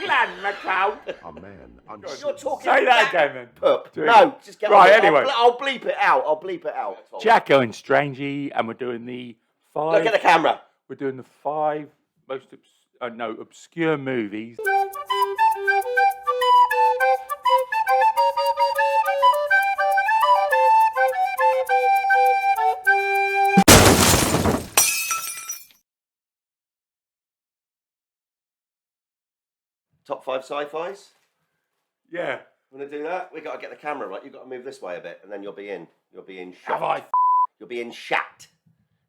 plan, McCloud. A man. You're talking. Say that again, then. Pup. No, just get right. on. Anyway, I'll bleep it out. I'll bleep it out. Jacko and Strangey, and we're doing the 5. Look at the camera. We're doing the 5 most obscure movies. Top 5 sci-fis. Yeah. Want to do that? We got to get the camera right. You've got to move this way a bit, and then you'll be in. You'll be in shot. Have I? You'll be in shat.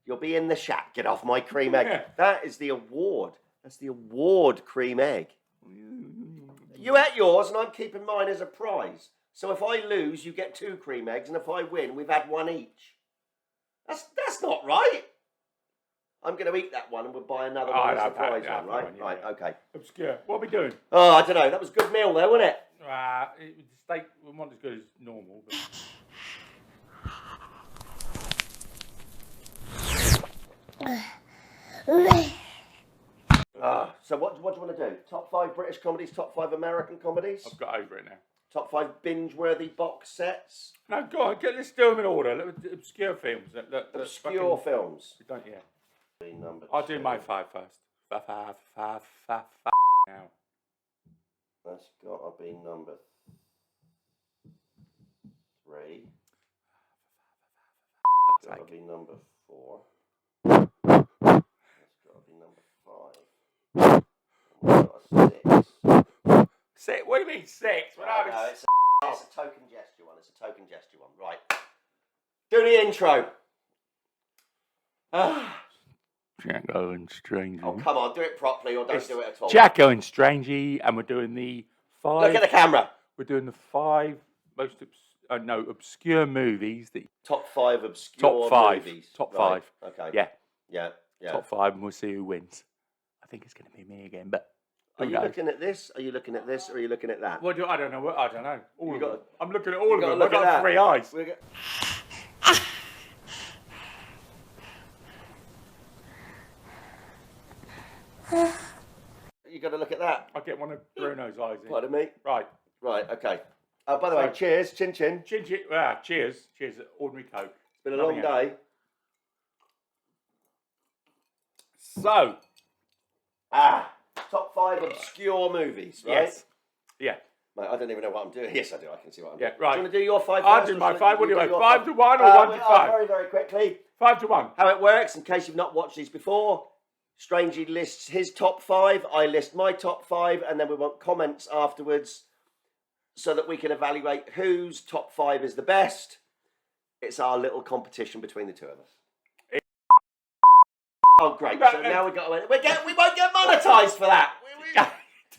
You'll be in the shat. Get off my cream egg. That is the award. That's the award cream egg. You ate yours, and I'm keeping mine as a prize. So if I lose, you get 2 cream eggs, and if I win, we've had 1 each. That's not right. I'm going to eat that one, and we'll buy another one as the prize one, right? Right, okay. Obscure. What are we doing? Oh, I don't know. That was a good meal, though, wasn't it? The steak wasn't as good as normal. But... so what do you want to do? Top 5 British comedies, top 5 American comedies? I've got over it now. Top 5 binge-worthy box sets? No, go on. Let's do them in order. Obscure films. Obscure films. We don't, yeah. Number I'll 2. do my 5 first. Five now. That's got to be number 3. That's got to be number 4. That's got to be number 5. And we've got a 6. 6? What do you mean 6? No, it's a token gesture one. It's a token gesture one. Right. Do the intro. Jacko and Strangey. Oh, come on. Do it properly or don't do it at all. Jacko and Strangey, and we're doing the 5... Look at the camera. We're doing the 5 most obscure movies. Top 5 obscure movies. Top 5. Okay. Yeah. Yeah. Top 5, and we'll see who wins. I think it's going to be me again, but... Are you looking at this? Are you looking at this? Or are you looking at that? I don't know. I don't know. All of them. I'm looking at all of them. I've got 3 eyes. You got to look at that. I'll get one of Bruno's eyes in. Pardon me? Right, okay. By the way, cheers. Chin chin. Cheers. Cheers. Ordinary Coke. It's been a long day. So. Top 5 obscure movies, right? Yes. Yeah. Mate, I don't even know what I'm doing. Yes, I do. I can see what I'm doing. Yeah, right. Do you want to do your 5 I'll first? do my 5. What do you want? 5 to 1 or 1 to 5? Very, very quickly. 5 to 1. How it works, in case you've not watched these before, Strangey lists his top 5, I list my top 5, and then we want comments afterwards so that we can evaluate whose top 5 is the best. It's our little competition between the 2 of us. Oh, great. So now we've got to... We won't get monetised for that.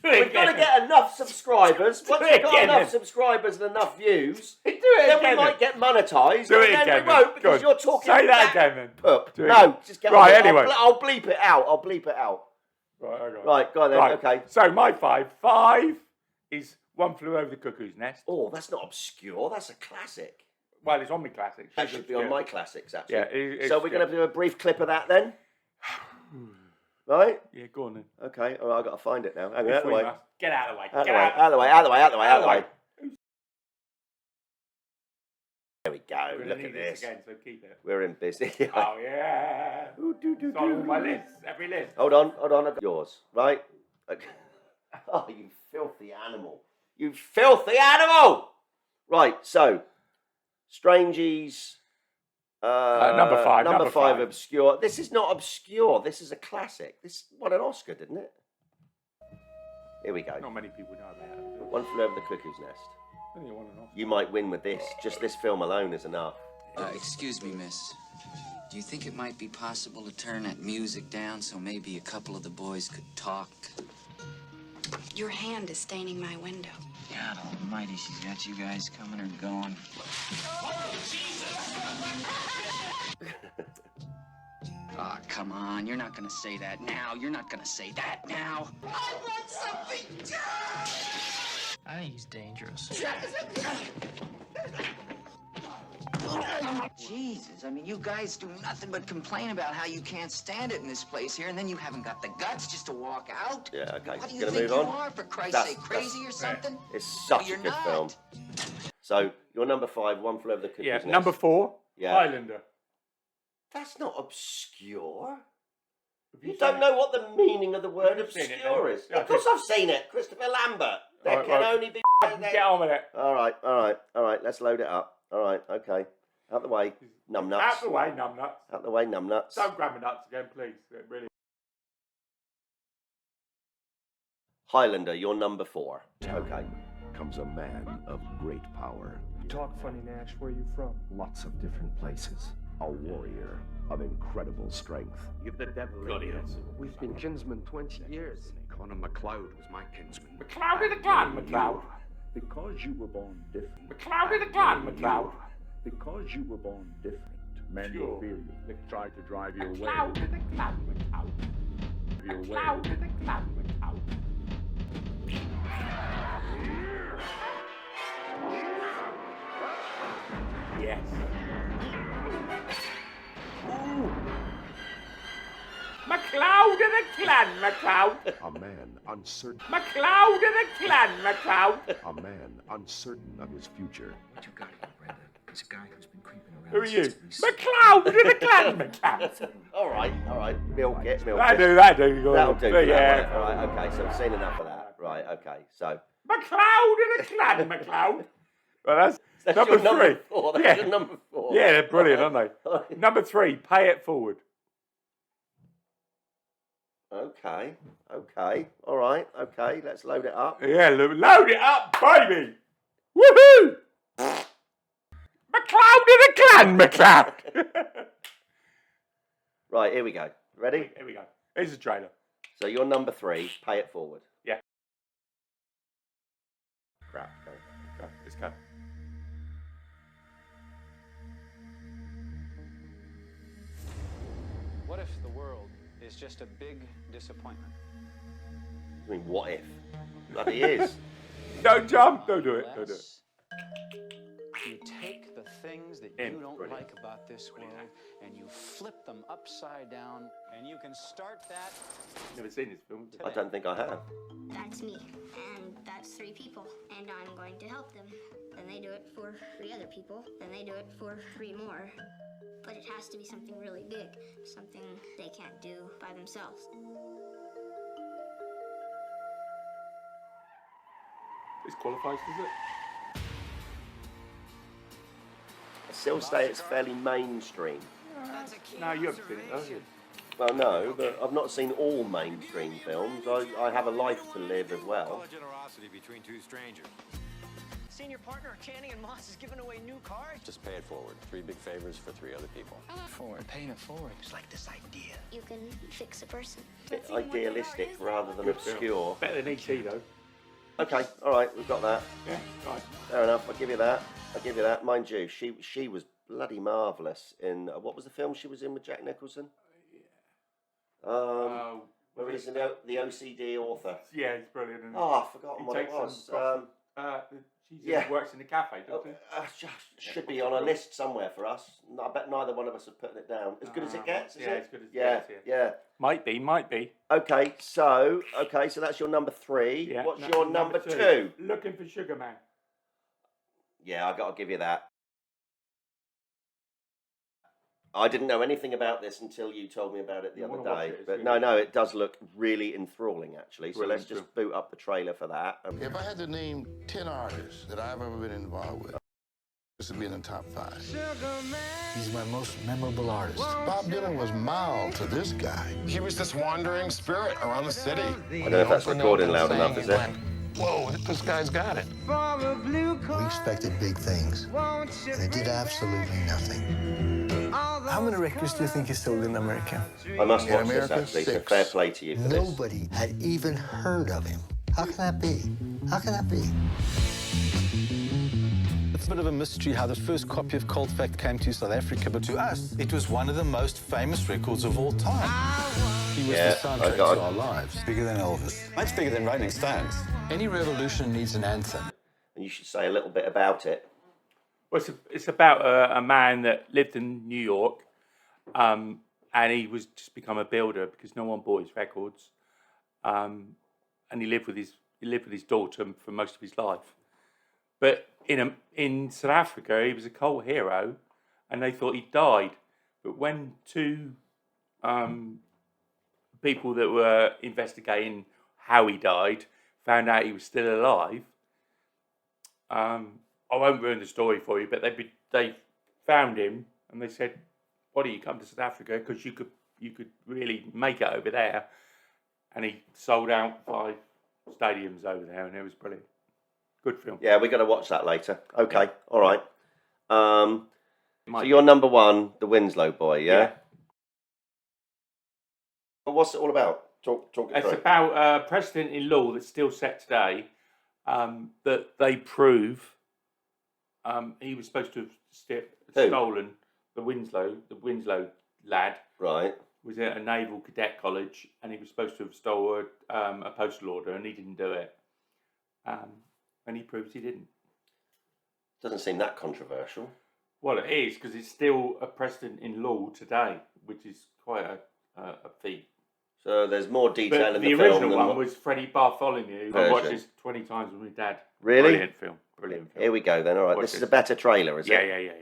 We've got to get enough subscribers. Once we've got enough subscribers and enough views, then we might get monetised. And then we won't because you're talking... Say that again, then. Pup. No, just get on. Right, anyway. I'll bleep it out. Right, okay. Right, go on then. Right. Okay. So my 5 is One Flew Over the Cuckoo's Nest. Oh, that's not obscure. That's a classic. Well, it's on my classics. That should be on my classics, actually. Yeah. So we're going to do a brief clip of that then? Right? Yeah, go on then. Okay. All right, I've got to find it now. Hang on, out of the way. Get out of the way. Out of the way. There we go. Look at this. Again, so keep it. We're in business. Oh, yeah. It's on all my lists. Every list. Hold on. I've got yours. Right? Okay. Oh, you filthy animal. You filthy animal! Right, so, Strangey's... number 5. Number 5, obscure. This is not obscure. This is a classic. This won an Oscar, didn't it? Here we go. Not many people know about it. One Flew Over the Cuckoo's Nest. You might win with this. Just this film alone is enough. Excuse me, miss. Do you think it might be possible to turn that music down so maybe a couple of the boys could talk? Your hand is staining my window. God almighty, she's got you guys coming or going. Oh, come on. You're not gonna say that now. You're not gonna say that now. I want something done! I think he's dangerous. Jesus, I mean, you guys do nothing but complain about how you can't stand it in this place here, and then you haven't got the guts just to walk out? Yeah, okay. What do you Gonna think move you on? are, for Christ's That's- sake, crazy or something? It's such you're a good not. film. So, your number 5, One Flew Over the Cuckoo's Yeah, Nest. number 4, Yeah. Highlander. That's not obscure. Have You seen don't it? know what the meaning of the word You've seen it, obscure then? is. Yeah, Of course I've seen it. Christopher Lambert. There Right, can right. only be... Get on with it. All right. Let's load it up. All right, okay. Out the way, numbnuts. Out the way, numbnuts. Out the way, numbnuts. Don't grab my nuts again, please. Really. Highlander, you're number 4. Okay. Comes a man of great power. Talk funny, Nash. Where you from? Lots of different places. A warrior of incredible strength. You've the devil in you. We've been kinsmen 20 years. Conor MacLeod was my kinsman. MacLeod of the clan, MacLeod. Because you were born different. MacLeod of the clan, MacLeod. Because you were born different. Men Sure. will fear you. They try to drive you away. MacLeod of the clan, MacLeod. Your way. MacLeod of the clan, MacLeod. Yes. Ooh. MacLeod of the clan, MacLeod. A man uncertain. MacLeod of the clan, MacLeod. A man uncertain of his future. What you got here, Brenda, is a guy who's been creeping around. Who are you? since we- MacLeod of the clan, MacLeod. All right. Milk it. That do. That'll do for that Yeah. one. All right, okay, so we've seen enough of that. Right, okay, so... MacLeod of the clan, MacLeod. Well, that's That's number your 3. number 4. That's Yeah. your number 4. Yeah, they're brilliant, aren't they? Number 3, Pay It Forward. Okay. All right, okay, let's load it up. Yeah, load it up, baby. Woohoo! MacLeod of the clan, MacLeod. Right, here we go. Ready? Here we go. Here's the trailer. So you're number 3, Pay It Forward. Yeah. Crap, go. Go, let's go. What if the world is just a big disappointment? I mean, what if? Bloody is. Don't jump. Don't do it. Don't do it. Unless you take the things that In. you don't Brilliant. like about this world and you flip them upside down, and you can start that. Never seen this film. I don't think I have. That's me, and that's 3 people, and I'm going to help them. Then they do it for 3 other people, then they do it for 3 more. But it has to be something really big, something they can't do by themselves. This qualifies, does it? I still say it's fairly mainstream. No, you haven't seen it, have you? Well, no, but I've not seen all mainstream films. I have a life to live as well. Generosity between 2 strangers. Senior partner Channing and Moss is giving away new cars. Just pay it forward. 3 big favors for 3 other people. Forward, paying it forward. It's like this idea. You can fix a person. A bit idealistic rather than obscure. Better than E.T. though. Okay, all right, we've got that. Yeah, right. Fair enough. I'll give you that. Mind you, she was bloody marvellous in what was the film she was in with Jack Nicholson? Where he's the OCD author. Yeah, he's brilliant. Isn't he? Oh, I've forgotten He what it takes was. some she yeah. works in the cafe, doesn't she? Should be on a list somewhere for us. I bet neither one of us have put it down. As good as it gets, is yeah, it? as good as it yeah, gets, yeah. Might be. Okay, so that's your number 3. Yeah. What's your number 2? Looking for Sugar Man. Yeah, I got to give you that. I didn't know anything about this until you told me about it the other day. But no, it does look really enthralling, actually. So let's just boot up the trailer for that. If I had to name 10 artists that I've ever been involved with, this would be in the top 5. He's my most memorable artist. Bob Dylan was mild to this guy. He was this wandering spirit around the city. I don't know if that's recording loud enough, is it? Whoa, this guy's got it. We expected big things, and they did absolutely nothing. How many records do you think he sold in America? I must watch America, this, actually, so 6. fair play to you for this. Nobody had even heard of him. How can that be? How can that be? It's a bit of a mystery how the first copy of Cold Fact came to South Africa, but to us, it was one of the most famous records of all time. He was the soundtrack to our lives. Bigger than Elvis. Much bigger than Rolling Stones. Any revolution needs an anthem. And you should say a little bit about it. Well, it's about a man that lived in New York, and he was just become a builder because no one bought his records, and he lived with his daughter for most of his life. But in South Africa, he was a cult hero, and they thought he died. But when two people that were investigating how he died found out he was still alive, I won't ruin the story for you, but they found him and they said, "Why don't you come to South Africa? Because you could really make it over there." And he sold out 5 stadiums over there, and it was brilliant. Good film. Yeah, we're going to watch that later. Okay, all right. So you're number 1, the Winslow Boy, yeah? But what's it all about? Talk it It's through. about a precedent in law that's still set today, that they prove he was supposed to have stolen the Winslow lad. Right. Was at a naval cadet college, and he was supposed to have stolen a postal order, and he didn't do it. And he proves he didn't. Doesn't seem that controversial. Well, it is, because it's still a precedent in law today, which is quite a feat. So there's more detail in the film. The original one was Freddie Bartholomew. I watched this 20 times with my dad. Really? Brilliant film. Here we go then. All right. This is a better trailer, is it? Yeah.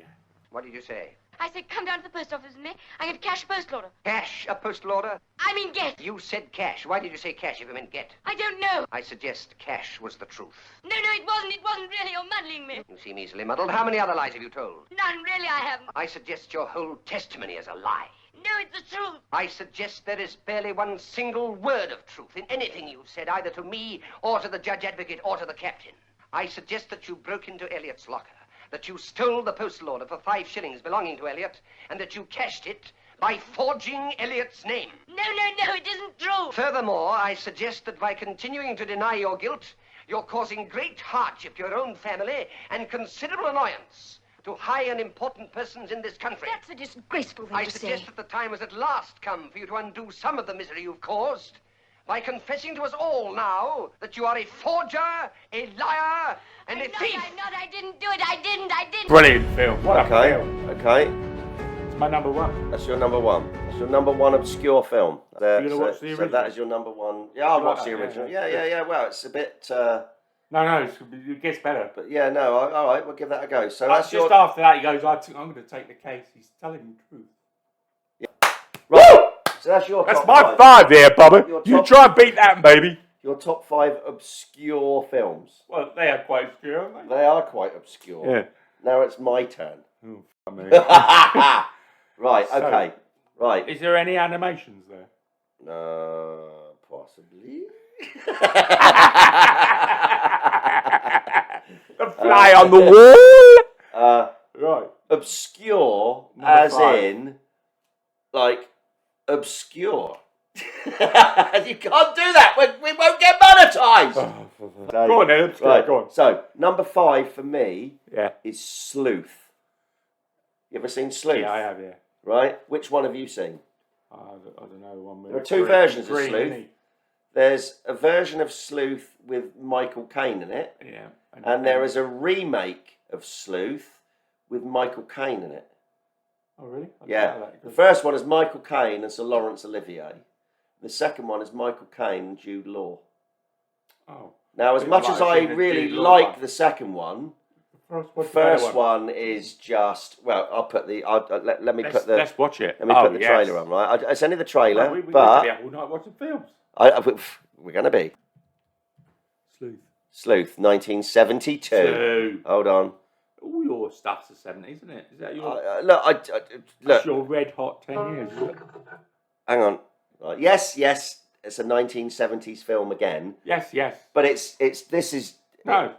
What did you say? I said, come down to the post office with me. I'm going to cash a postal order. Cash a postal order? I mean get. You said cash. Why did you say cash if you meant get? I don't know. I suggest cash was the truth. No, it wasn't. It wasn't really. You're muddling me. You seem easily muddled. How many other lies have you told? None, really, I haven't. I suggest your whole testimony is a lie. No, it's the truth. I suggest there is barely one single word of truth in anything you've said, either to me or to the judge advocate or to the captain. I suggest that you broke into Elliot's locker, that you stole the postal order for 5 shillings belonging to Elliot, and that you cashed it by forging Elliot's name. No, it isn't true. Furthermore, I suggest that by continuing to deny your guilt, you're causing great hardship to your own family and considerable annoyance to high and important persons in this country. That's a disgraceful thing I to suggest say. that the time has at last come for you to undo some of the misery you've caused by confessing to us all now that you are a forger, a liar, and a thief. I'm not. I didn't do it. I didn't. Brilliant film. What a film. Okay. It's my number 1. That's your number 1. That's your number 1 obscure film. You're going to watch the original? So that is your number 1. Yeah, I'll watch the Yeah, original. yeah. Yeah. Well, it's a bit... No, it gets better. But yeah, no, all right, we'll give that a go. So That's that's just after that, he goes, I'm going to take the case. He's telling the truth. Right. So that's your That's top my 5. 5 there, Bubba. Your You top- try and beat that, baby. Your top 5 obscure films. Well, they are quite obscure, aren't they? They are quite obscure. Yeah. Now it's my turn. Oh, fuck me. Right, So- okay. Right. Is there any animations there? Possibly. The fly on the wall? Right. Obscure, Number as 5. in, like, obscure. You can't do that. We won't get monetized. Go on then, obscure. Right. Go on. So, number 5 for me Yeah. is Sleuth. You ever seen Sleuth? Yeah, I have, yeah. Right? Which one have you seen? I don't know. One with There are 2 versions of green, Sleuth. isn't he? There's a version of Sleuth with Michael Caine in it. Yeah. And there is a remake of Sleuth with Michael Caine in it. Oh, really? I didn't Yeah. know that. The first one is Michael Caine and Sir Laurence Olivier. The second one is Michael Caine and Jude Law. Oh. Now, as Bit much like as I seeing the really Jude Law like one. the second one, the What's first better one is just, well, I'll put the, let me put the, Let's watch it. let me Oh, put the yes. trailer on, right? It's only the trailer, No, we but need to be all night watching films. we're going to be. Sleuth. Sleuth, 1972. Two. Hold on. All your stuff's the 70s, isn't it? Is that your... Look, That's look. your red hot 10 years, is it? Hang on. Right. Yes, it's a 1970s film again. Yes. But this is... No.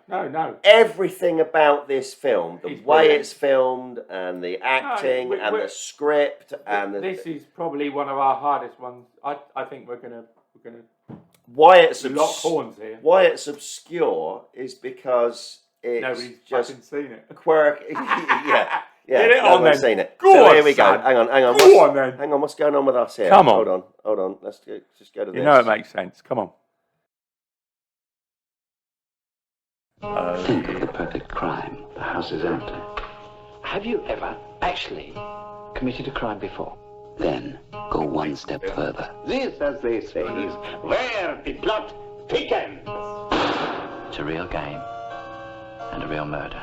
Everything about this film, the It's way brilliant. it's filmed and the acting and the script and This is probably one of our hardest ones. I think we're gonna why it's lock horns here. Why it's obscure is because it's Nobody's just fucking seen it. quirky. yeah. Get it no on one's then. seen it. Go so on, here we go. son. Hang on. Go on then. Hang on. What's going on with us here? Come on. Hold on. Let's just go to this. You know it makes sense. Come on. Think of the perfect crime. The house is empty. Have you ever actually committed a crime before? Then go one step further. This, as they say, is where the plot thickens. It's a real game and a real murder.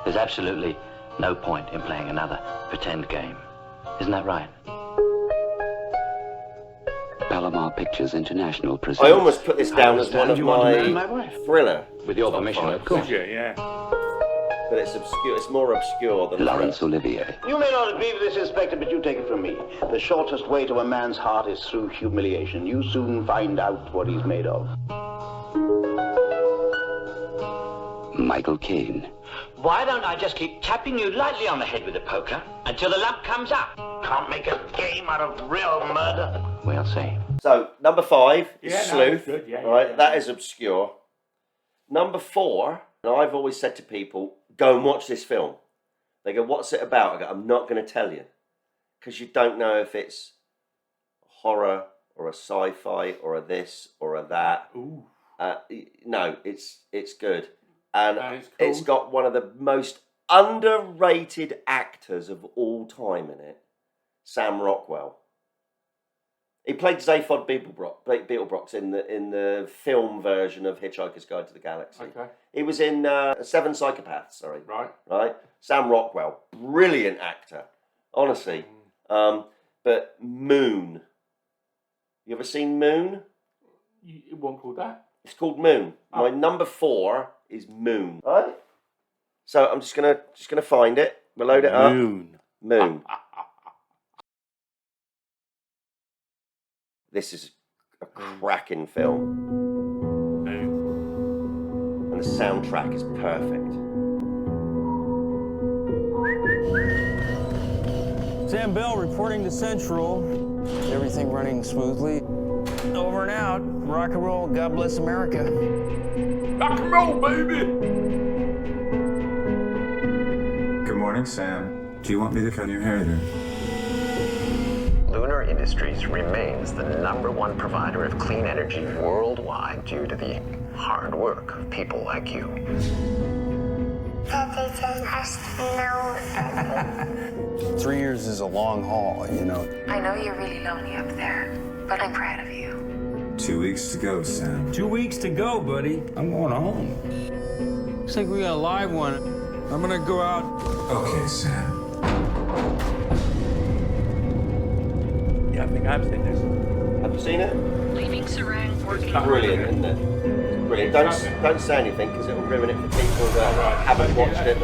There's absolutely no point in playing another pretend game. Isn't that right? Palomar Pictures International presents... I almost put this down as one of my thriller. With your permission, of course. Yeah. But it's obscure. It's more obscure than Laurence Olivier. You may not agree with this, Inspector, but you take it from me. The shortest way to a man's heart is through humiliation. You soon find out what he's made of. Michael Caine. Why don't I just keep tapping you lightly on the head with a poker until the lump comes up? Can't make a game out of real murder. We'll see. So, number 5 is Sleuth. Good. Yeah, right, yeah. that is obscure. Number 4, and I've always said to people, go and watch this film. They go, what's it about? I go, I'm not going to tell you. Because you don't know if it's horror or a sci-fi or a this or a that. Ooh. No, it's good. And it's cool. It's got one of the most underrated actors of all time in it, Sam Rockwell. He played Zaphod Beetlebrox in the film version of Hitchhiker's Guide to the Galaxy. Okay. He was in Seven Psychopaths, sorry. Right. Sam Rockwell, brilliant actor, honestly. But Moon. You ever seen Moon? It wasn't called that. It's called Moon. My number 4 is Moon. Right? So I'm just gonna find it. We'll load it up. Moon. This is a cracking film. And the soundtrack is perfect. Sam Bell reporting to Central. Everything running smoothly. Over and out. Rock and roll. God bless America. Rock and roll, baby! Good morning, Sam. Do you want me to cut your hair there? Lunar Industries remains the #1 provider of clean energy worldwide due to the hard work of people like you. Daddy just no. 3 years is a long haul, you know. I know you're really lonely up there, but I'm proud of you. 2 weeks to go, Sam. 2 weeks to go, buddy. I'm going home. Looks like we got a live one. I'm gonna go out. Okay, Sam. Yeah, I think I've seen this. Have you seen it? Leaving Serang working. Brilliant, isn't it? Brilliant. Don't say anything because it will ruin it for people that haven't watched it.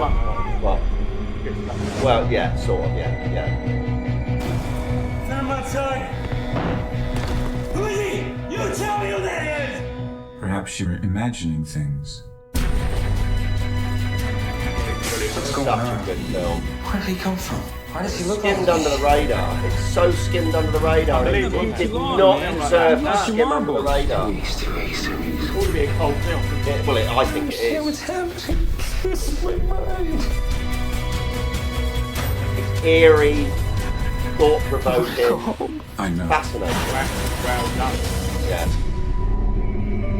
Well, yeah, sort of, yeah. Stand outside. Who is he? You tell me who that is! Perhaps you're imagining things. What's going on? Such a good film. Where did he come from? Why does he look skimmed under the radar? It's so skimmed under the radar. It did not deserve to skim under the radar. It ought to be a cold film. Well, I think it is. What's happening? This is my mind. It's eerie, thought-provoking, I know. fascinating. Well done. Yeah.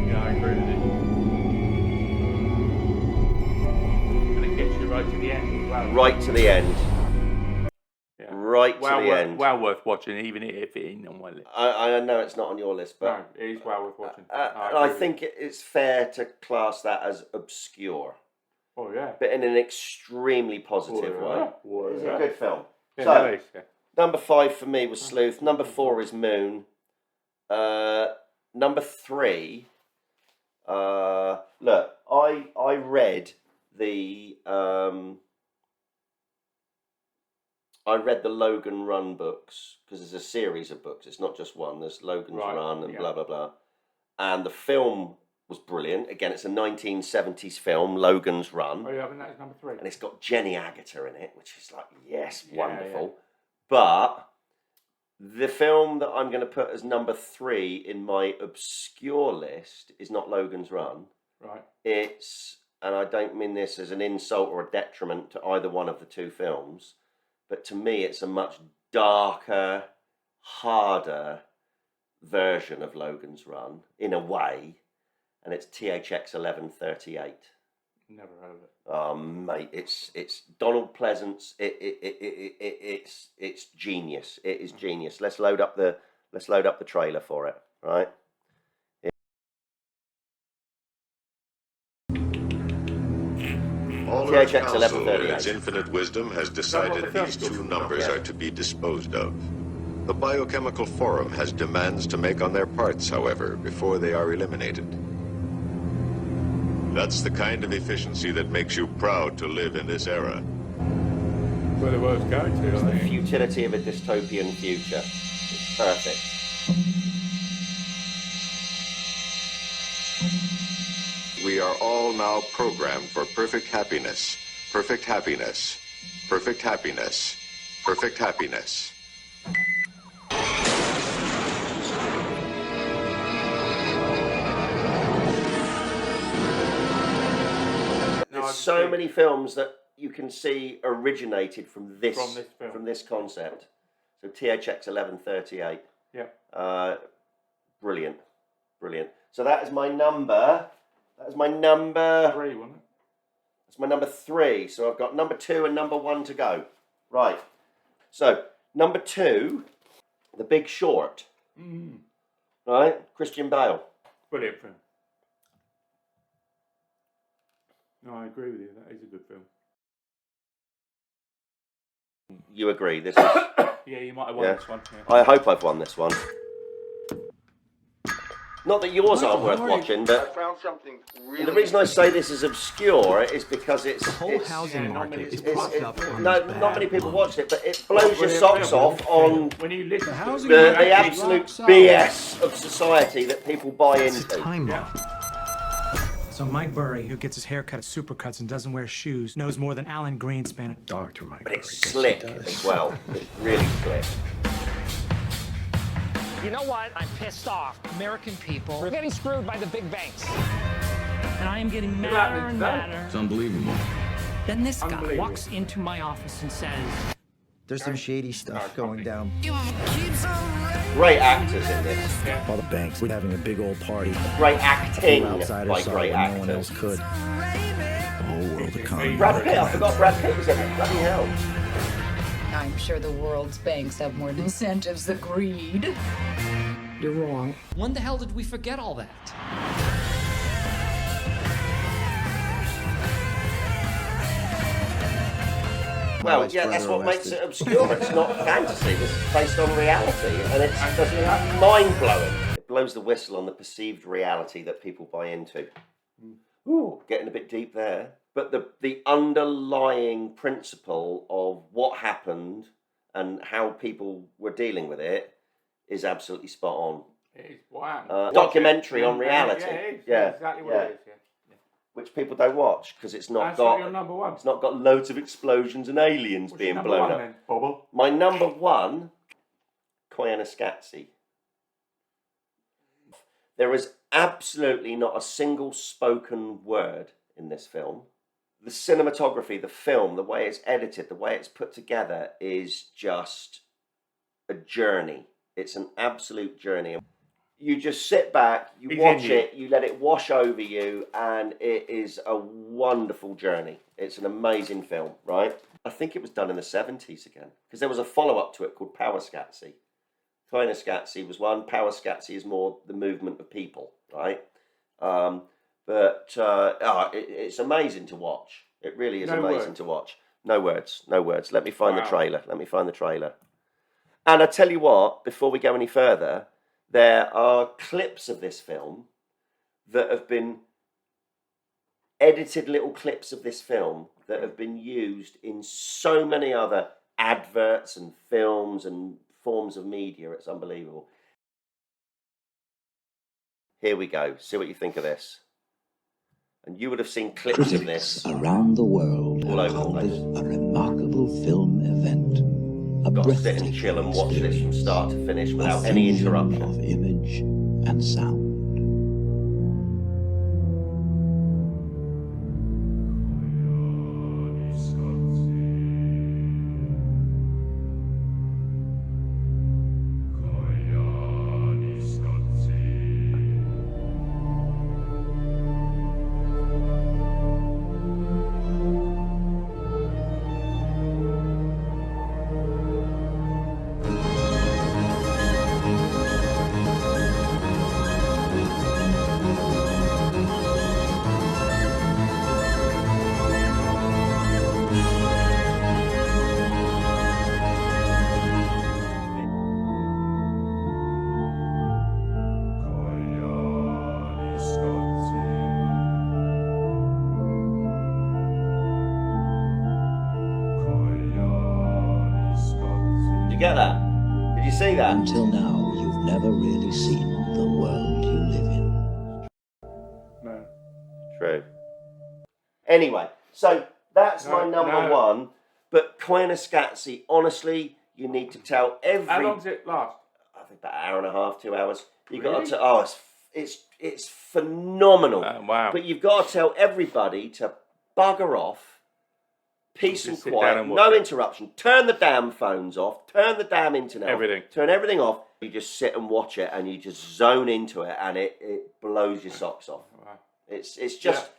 Yeah, I agree with it. And it gets you right to the end as well. Right to the end. Yeah. Right to the end. Well worth watching, even if it ain't on my list. I know it's not on your list, but No, it is well worth watching. I think it's fair to class that as obscure, Oh, yeah. but in an extremely positive way. It's a good film. Yeah, So, it is, yeah. number 5 for me was Sleuth. Number 4 is Moon. Number 3. Look, I read the Logan Run books because there's a series of books. It's not just one. There's Logan's Run and blah blah blah. And the film was brilliant. Again, it's a 1970s film, Logan's Run. Oh, yeah, I think that is number 3. And it's got Jenny Agutter in it, which is like, yes, Yeah, wonderful. yeah. But the film that I'm going to put as number 3 in my obscure list is not Logan's Run. Right. It's, and I don't mean this as an insult or a detriment to either one of the two films, but to me it's a much darker, harder version of Logan's Run, in a way, and it's THX 1138. Never heard of it. Oh, mate, it's Donald Pleasance. It's genius. It is genius. Let's load up the trailer for it, right? All Earth Council, in its infinite wisdom, has decided these two numbers are to be disposed of. The Biochemical Forum has demands to make on their parts, however, before they are eliminated. That's the kind of efficiency that makes you proud to live in this era. Where the world's going to, It's the futility of a dystopian future. It's perfect. We are all now programmed for perfect happiness, perfect happiness, perfect happiness, perfect happiness. There's so many films that you can see originated from this concept. So THX 1138. Yeah. Brilliant. So that is my number. That is my number 3, wasn't it? That's my number 3. So I've got number 2 and number 1 to go. Right. So number 2, The Big Short. Right. Christian Bale. Brilliant film. No, I agree with you. That is a good film. You agree? This is. Yeah, you might have won this one. Yeah. I hope I've won this one. Not that yours aren't worth watching, but I found something really. the reason I say this is obscure is because it's The whole housing market is propped up on no, this not many bad people money. watched it, but it blows your socks off on when you listen to the absolute BS of society that people buy into. Time bomb. So Mike Burry, who gets his hair cut at Supercuts and doesn't wear shoes, knows more than Alan Greenspan. Dr. Mike But it's slick as well. It's really slick. You know what? I'm pissed off. American people are getting screwed by the big banks. And I am getting madder and madder. It's unbelievable. Then this guy walks into my office and says, There's some shady stuff going down. Great actors in this. All the banks were having a big old party. Great acting Outsiders by saw great what no one actors. else could. The whole world economy. Brad Pitt, I forgot Brad Pitt was in it. Bloody hell. I'm sure the world's banks have more incentives than greed. "You're wrong. When the hell did we forget all that?" Well, yeah, that's what makes it obscure. It's not fantasy. This is based on reality, and it's mind-blowing. It blows the whistle on the perceived reality that people buy into. Ooh, getting a bit deep there. But the underlying principle of what happened and how people were dealing with it is absolutely spot on. It is. Wow. Documentary on reality. Yeah, it is. Yeah, Exactly what it is. Yeah. which people don't watch because it's not That's got your number 1. It's not got loads of explosions and aliens being number blown 1 up. then, Bobble? My number 1, Koyaanisqatsi. There is absolutely not a single spoken word in this film. The cinematography, the film, the way it's edited, the way it's put together is just a journey. It's an absolute journey. You just sit back, you watch it, you let it wash over you, and it is a wonderful journey. It's an amazing film, right? I think it was done in the 70s again, because there was a follow-up to it called Powerskatsi. Koyaanisqatsi was one, Powerskatsi is more the movement of people, right? It's amazing to watch. It really is amazing to watch. No words. Let me find the trailer. And I tell you what, before we go any further, there are clips of this film that have been edited, little clips of this film that have been used in so many other adverts and films and forms of media. It's unbelievable. Here we go. See what you think of this. And you would have seen clips of this around the world all over the called place. it a remarkable film event. A Got to sit and chill and watch this from start to finish without any interruption. Of image and sound. get that? Did you see that? Until now, you've never really seen the world you live in. No. True. Anyway, so that's my number one. But Koyaanisqatsi, honestly, you need to tell every... How long does it last? I think about an hour and a half, 2 hours. You've got Really? to... it's phenomenal. Wow. But you've got to tell everybody to bugger off, peace and Just sit down quiet, and watch no it. interruption. Turn the damn phones off, turn the damn internet Everything. off, turn everything off. You just sit and watch it and you just zone into it and it blows your socks off. Wow. It's just...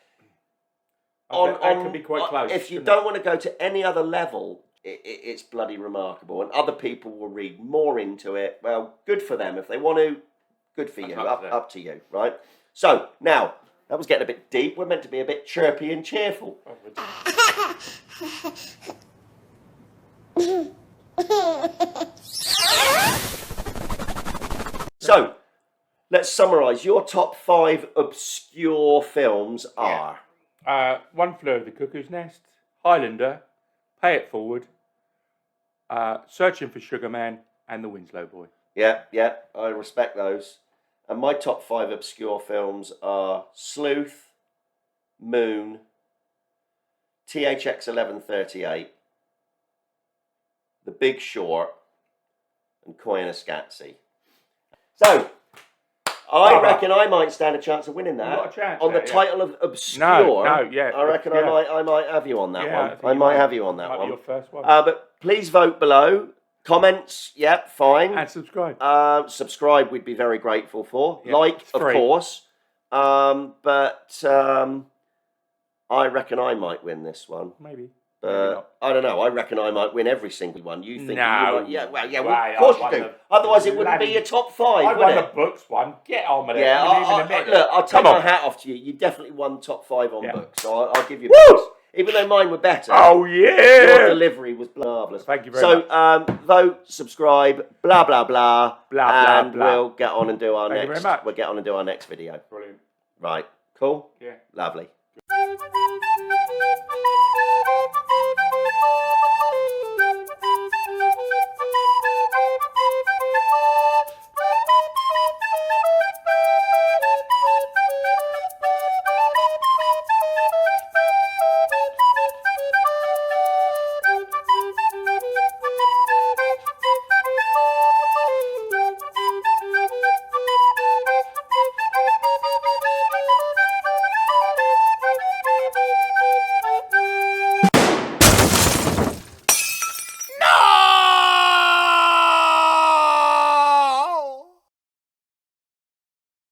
That can be quite close. If you couldn't don't want to go to any other level, it's bloody remarkable. And other people will read more into it. Well, good for them. If they want to, good for you. Up to you, right? So, now, that was getting a bit deep. We're meant to be a bit chirpy and cheerful. So, let's summarise. Your top 5 obscure films are... One Flew Over the Cuckoo's Nest, Highlander, Pay It Forward, Searching for Sugar Man, and The Winslow Boy. Yeah, I respect those. And my top 5 obscure films are Sleuth, Moon, THX 1138, The Big Short, and Koyaanisqatsi. So, I reckon I might stand a chance of winning that. You've got a chance on the there, yeah. title of obscure. I reckon I might have you on that one. I might have you on that might one. Be your first one. But please vote below. Comments, yep, fine. And subscribe. Subscribe, we'd be very grateful for. Yeah, like, it's of free. course. But I reckon I might win this one. Maybe. I don't know. I reckon I might win every single one. You think? No. You might, yeah. Well, yeah. Right, Of course I you do. won Otherwise, the it wouldn't be bloody- your top 5, I would won it? the books one. Get on with it. Yeah, We leave in a minute. look, I'll take Come my on. hat off to you. You definitely won top 5 on Yeah. books, so I'll give you Woo! books. Even though mine were better. Oh, yeah. Your delivery was marvellous. Thank you very much. So, vote, subscribe, blah, blah, blah. Blah, and blah. we'll get on and do our Thank you next. very much. We'll get on and do our next video. Brilliant. Right. Cool? Yeah. Lovely.